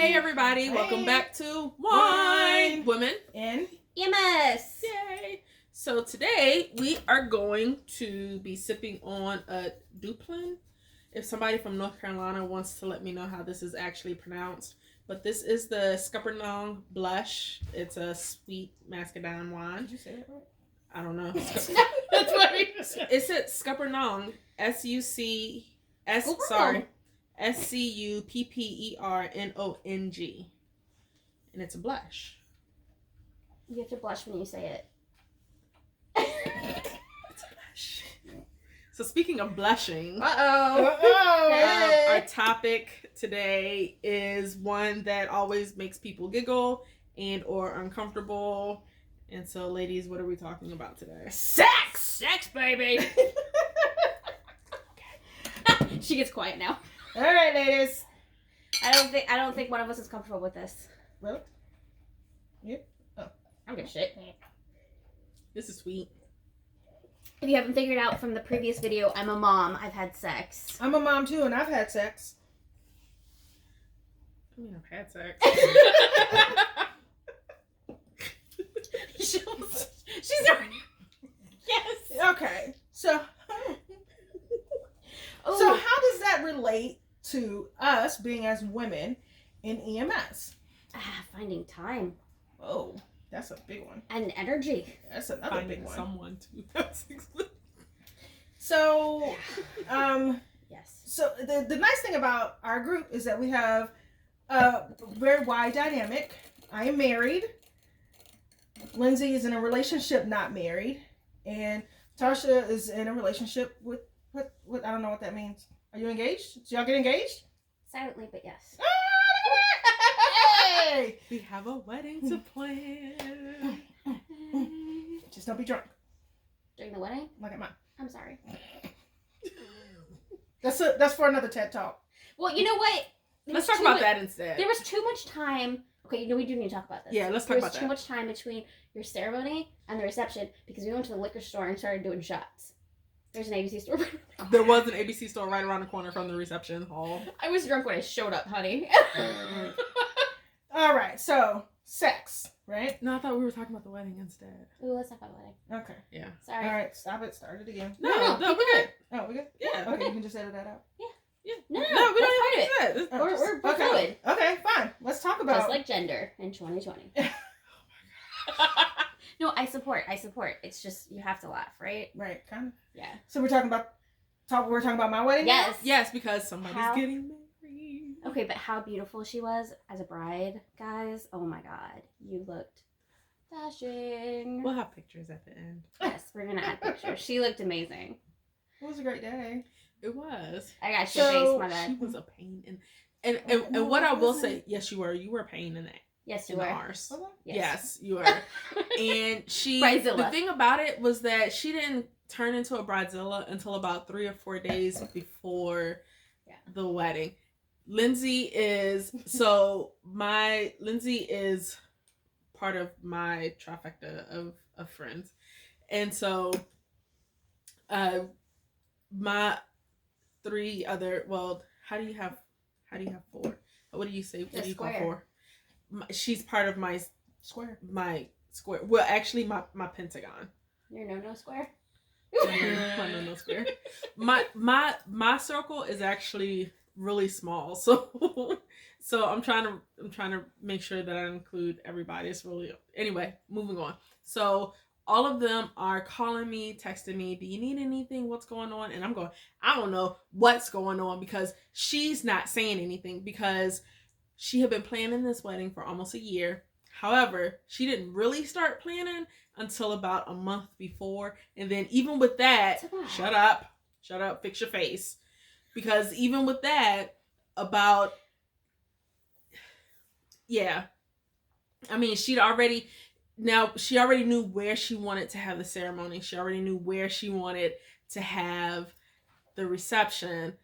Hey everybody, welcome back to Wine Women in EMS. Yay! So today we are going to be sipping on a Duplin. If somebody from North Carolina wants to let me know how this is actually pronounced, but this is the Scuppernong Blush. It's a sweet muscadine wine. Did you say that right? I don't know. That's what he said. It's at Scuppernong, Scuppernong, and it's a blush. You have to blush when you say it. It's a blush. So speaking of blushing, Uh-oh. our topic today is one that always makes people giggle and or uncomfortable. And so, ladies, what are we talking about today? Sex, baby. Okay. She gets quiet now. All right, ladies. I don't think one of us is comfortable with this. Really? Yep. I don't give a shit. This is sweet. If you haven't figured out from the previous video, I'm a mom. I've had sex. I'm a mom too, and I've had sex. I mean, I've had sex. She's already. Yes. Okay. So how does that relate to us being as women in EMS? Finding time Oh, that's a big one. and energy. That's another Finding big one. someone to have sex with. So, Yes. so the nice thing about our group is that we have a very wide dynamic. I am married. Lindsey is in a relationship, not married, and Tarsha is in a relationship with what I don't know what that means. Are you engaged? Did y'all get engaged? Silently, but yes. Hey! We have a wedding to plan. Just don't be drunk. During the wedding? Look at mine. I'm sorry. That's for another TED Talk. Well, you know what? Let's talk about that instead. There was too much time. Okay, we do need to talk about this. Yeah, let's talk There about was that. too much time between your ceremony and the reception because we went to the liquor store and started doing shots. There's an ABC store. There was an ABC store right around the corner from the reception hall. I was drunk when I showed up, honey. All right, so sex, right? No, I thought we were talking about the wedding instead. Ooh, let's talk about the wedding. Okay. Yeah. Sorry. All right, stop it. Start it again. No, No, we're good. Oh, we good? Yeah. Okay, you can just edit that out. Yeah. No, we that's don't part of it. have to do that. We're okay. fluid. Okay, fine. Let's talk about Just like gender in 2020. No, I support. It's just, you have to laugh, right? right, kind of. Yeah. So we're talking about my wedding. now? Yes. Yes, because somebody's How- getting married. Okay, but how beautiful she was as a bride, guys. Oh my god. You looked dashing. We'll have pictures at the end. Yes, we're gonna add pictures. She looked amazing. It was a great day. It was. I got your So, face, my She bad. was a pain and No, what I I will wasn't. say, yes, you were. You were a pain in that. Yes, you In the were. arse. Was I? Yes, you were. And she, Bridezilla. the thing about it was that she didn't turn into a bridezilla until about 3 or 4 days before the wedding. Lindsey is part of my trifecta of friends, and so my 3 other, well, how do you have 4? What do you say? What do you call square. 4? She's part of my Square. square. Well, actually, my pentagon. Your no square? My no square. My circle is actually really small, so I'm trying to make sure that I include everybody. It's really, anyway, moving on. So all of them are calling me, texting me, do you need anything? What's going on? And I'm going, I don't know what's going on, because she's not saying anything, because she had been planning this wedding for almost a year. However, she didn't really start planning until about a month before. And then even with that, shut up, fix your face. Because even with that, I mean, she already knew where she wanted to have the ceremony. She already knew where she wanted to have the reception.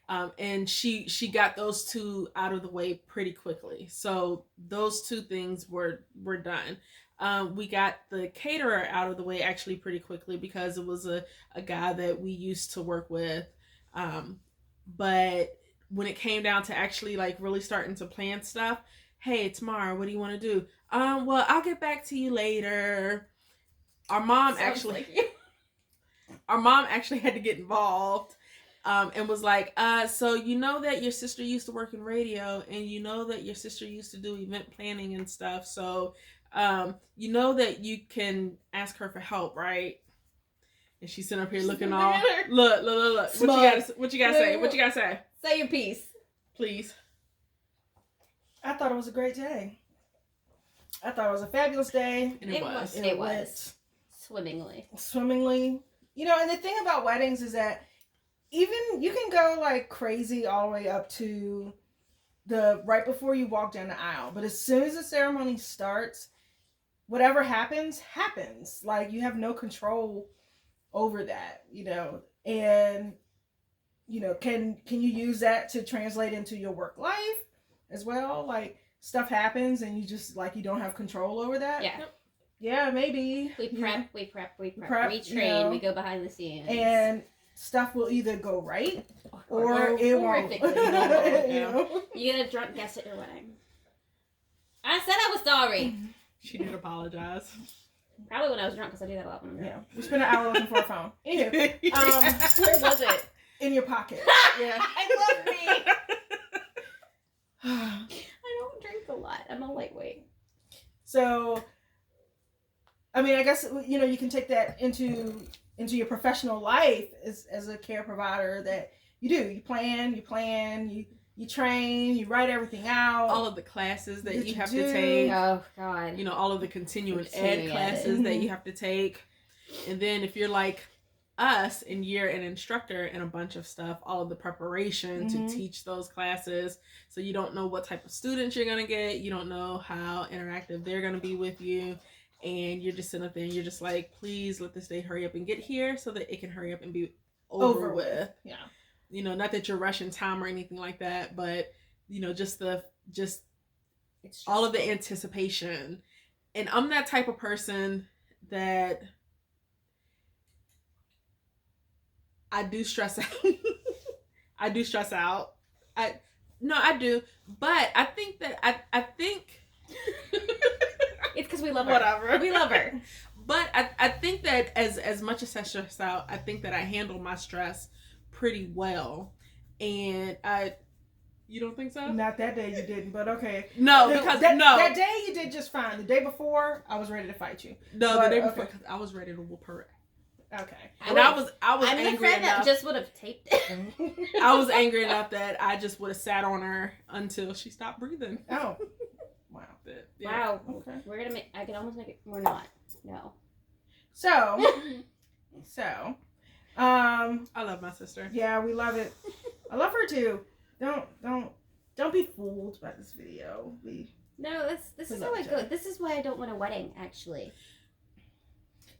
And she got those 2 out of the way pretty quickly. So those 2 things were done. We got the caterer out of the way actually pretty quickly, because it was a guy that we used to work with. But when it came down to actually like really starting to plan stuff, hey, Tamara, what do you want to do? Well, I'll get back to you later. Our mom actually had to get involved. And was like, so you know that your sister used to work in radio, and you know that your sister used to do event planning and stuff. So, you know that you can ask her for help, right? And she's sitting up here looking all, look. What you gotta say? What you gotta say? Say your piece, please. I thought it was a great day. I thought it was a fabulous day. And it was. It was swimmingly. You know, and the thing about weddings is that even you can go like crazy all the way up to the right before you walk down the aisle, but as soon as the ceremony starts, whatever happens. Like you have no control over that, you know. And you know, can you use that to translate into your work life as well? Like stuff happens and you just like you don't have control over that. Yeah, maybe. We prep, we train, you know, we go behind the scenes. And stuff will either go right or it won't. You know? You get a drunk guest at your wedding. I said I was sorry. She did apologize. Probably when I was drunk, because I do that a lot when I'm drunk. Yeah. We spent an hour looking for a phone. Anywho, where was it? In your pocket. Yeah. I love me. I don't drink a lot. I'm a lightweight. So, I mean, I guess, you know, you can take that into your professional life as a care provider that you do. You plan, you train, you write everything out. All of the classes that you have to take. Oh, God. You know, all of the continuing ed classes that you have to take. And then if you're like us and you're an instructor in a bunch of stuff, all of the preparation to teach those classes. So you don't know what type of students you're going to get. You don't know how interactive they're going to be with you. And you're just sitting up there and you're just like, please let this day hurry up and get here so that it can hurry up and be over with. Yeah. You know, not that you're rushing time or anything like that, but you know, just all of the anticipation. And I'm that type of person that I do stress out. I do stress out. I do. But I think that I think it's because we love her. Whatever. We love her. But I think that as much as I stress out, I think that I handle my stress pretty well. And you don't think so? Not that day you didn't, but okay. No, because that day you did just fine. The day before, I was ready to fight you. No, the day before, because I was ready to whoop her. Okay. And I was angry the friend enough. that just would have taped it. I was angry enough that I just would have sat on her until she stopped breathing. Oh. Wow. But, yeah. Wow. Okay. We're gonna make. I can almost make it. We're not. No. So. I love my sister. Yeah, we love it. I love her too. Don't be fooled by this video. No, this is how I go. This is why I don't want a wedding, actually.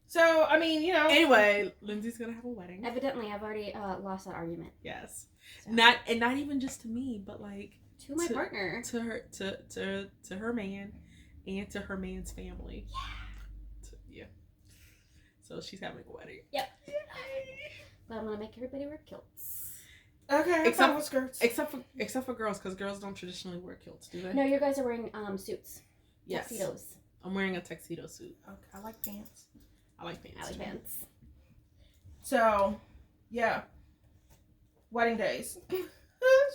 So, I mean, you know. Anyway, Lindsey's gonna have a wedding. Evidently, I've already lost that argument. Yes. So. Not even just to me, but like to my partner. To her man and to her man's family. Yeah. So she's having a wedding. Yep. But I'm gonna make everybody wear kilts. Okay, except for skirts. Except for girls, because girls don't traditionally wear kilts, do they? No, you guys are wearing suits. Yes. Tuxedos. I'm wearing a tuxedo suit. Okay, I like pants. I like pants. So, yeah. Wedding days.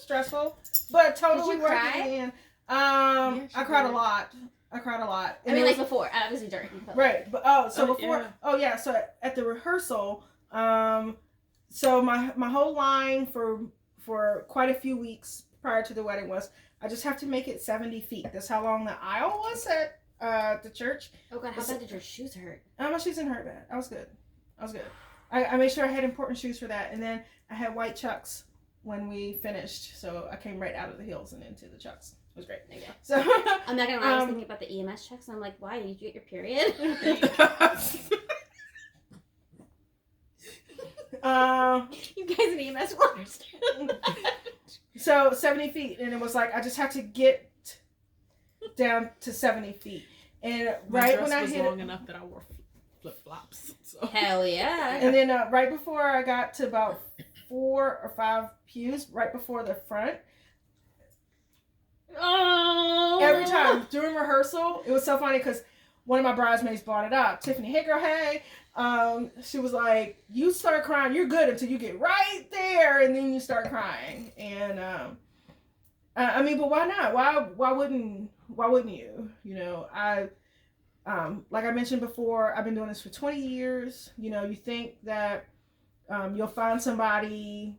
Stressful, but totally worth it. I cried a lot. I mean, like before, obviously during. Right, but before. Yeah. So at the rehearsal, so my whole line for quite a few weeks prior to the wedding was, I just have to make it 70 feet. That's how long the aisle was at the church. Oh God, how bad did your shoes hurt? My shoes didn't hurt bad. I was good. I made sure I had important shoes for that, and then I had white Chucks when we finished, so I came right out of the heels and into the Chucks. It was great. There you go. So I'm not gonna lie, I was thinking about the EMS checks, and I'm like, why? Did you get your period? You guys in EMS will understand. So 70 feet, and it was like I just had to get down to 70 feet, and right when I hit long enough that I wore flip flops. So. Hell yeah! And then right before I got to about 4 or 5 pews, right before the front, during rehearsal, it was so funny because one of my bridesmaids brought it up. Tiffany, hey girl, hey. She was like, you start crying, you're good until you get right there, and then you start crying. And I mean, but why not? Why wouldn't you? You know, like I mentioned before, I've been doing this for 20 years. You know, you think that you'll find somebody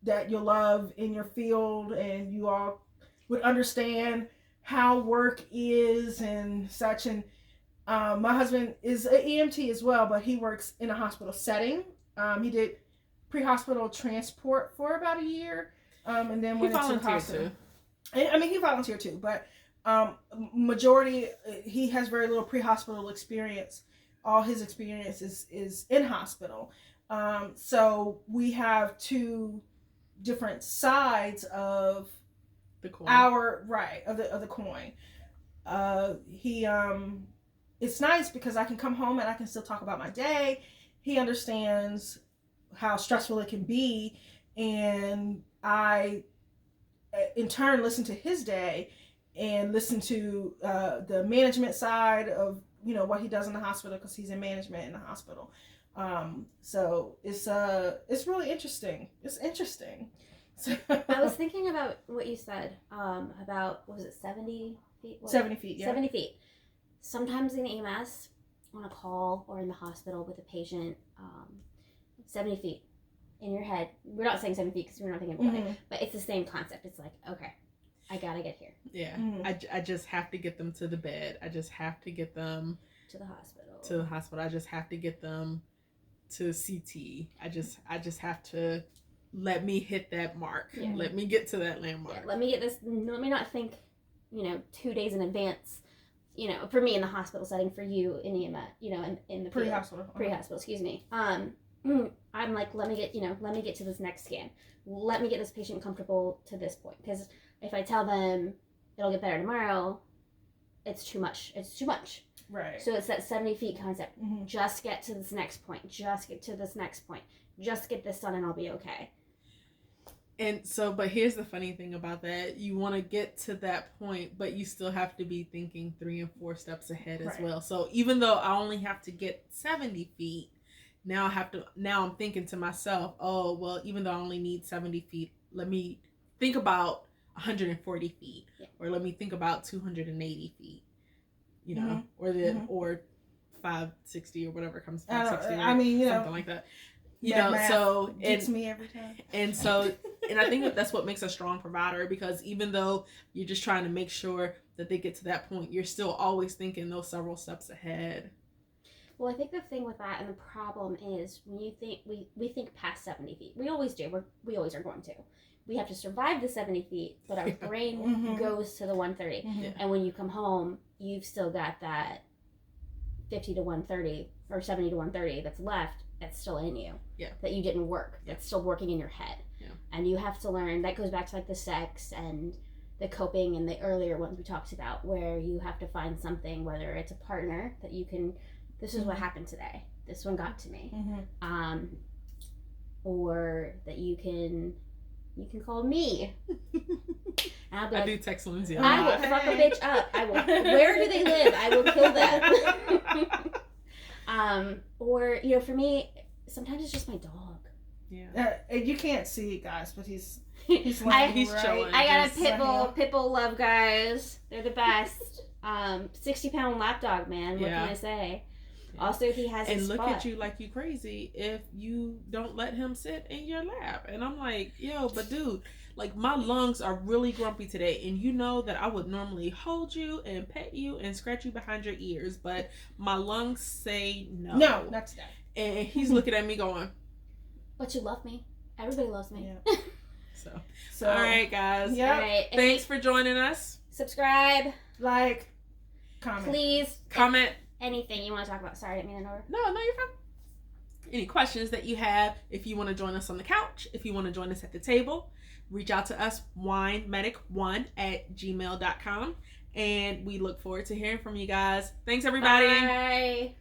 that you'll love in your field, and you all would understand how work is and such. And my husband is an EMT as well, but he works in a hospital setting. He did pre-hospital transport for about a year, and then went into the hospital. Too. I mean, he volunteered too, but majority, he has very little pre-hospital experience. All his experience is in hospital. So we have two different sides of the coin. Of the coin. It's nice because I can come home and I can still talk about my day. He understands how stressful it can be, and I in turn listen to his day and listen to the management side of, you know, what he does in the hospital, because he's in management in the hospital. So it's really interesting. It's interesting. I was thinking about what you said about, what was it, 70 feet? What? 70 feet, yeah. 70 feet. Sometimes in EMS, on a call or in the hospital with a patient, 70 feet in your head. We're not saying 70 feet because we're not thinking about it, but it's the same concept. It's like, okay, I gotta get here. Yeah, I just have to get them to the bed. I just have to get them to the hospital. I just have to get them to CT. I just have to let me hit that mark. Yeah. Let me get to that landmark. Yeah, let me get this. Let me not think, 2 days in advance. For me in the hospital setting, for you in EMS, in the pre-hospital, excuse me. I'm like, let me get to this next scan. Let me get this patient comfortable to this point, because if I tell them it'll get better tomorrow, it's too much. It's too much. Right. So it's that 70 feet concept. Mm-hmm. Just get to this next point. Just get to this next point. Just get this done and I'll be okay. And so, but here's the funny thing about that. You want to get to that point, but you still have to be thinking 3 and 4 steps ahead as well. So even though I only have to get 70 feet, now I'm thinking to myself, oh, well, even though I only need 70 feet, let me think about 140 feet, or let me think about 280 feet, or 560 or whatever comes, 560, I mean, something like that. So gets me every time. And so, and I think that's what makes a strong provider, because even though you're just trying to make sure that they get to that point, you're still always thinking those several steps ahead. Well, I think the thing with that and the problem is when you think we think past 70 feet. We always do. We always are going to. We have to survive the 70 feet, but our brain goes to the 130. Mm-hmm. And when you come home, you've still got that 50 to 130 or 70 to 130 that's left. That's still in you, that you didn't work, that's still working in your head. And you have to learn, that goes back to like the sex and the coping and the earlier ones we talked about, where you have to find something, whether it's a partner that you can, this is what happened today, this one got to me, or that you can call me. And I'll be like, I do text Lindsey. I will fuck a bitch up. I will. Where do they live? I will kill them. Or for me, sometimes it's just my dog. Yeah. You can't see it, guys, but he's he's chilling. I got a pit bull love, guys. They're the best. 60-pound lapdog, man. What can I say? Yeah. Also, he has his look spot. at you like you crazy if you don't let him sit in your lap. And I'm like, yo, but dude, like, my lungs are really grumpy today, and you know that I would normally hold you and pet you and scratch you behind your ears, but my lungs say no. No, not today. And he's looking at me going, but you love me. Everybody loves me. Yeah. So all right, guys. Yep. All right. Thanks for joining us. Subscribe. Like. Comment. Please. Comment. Anything you want to talk about. Sorry, I didn't mean to interrupt. No, you're fine. Any questions that you have, if you want to join us on the couch, if you want to join us at the table, reach out to us, winemedic1@gmail.com. And we look forward to hearing from you guys. Thanks, everybody. Bye.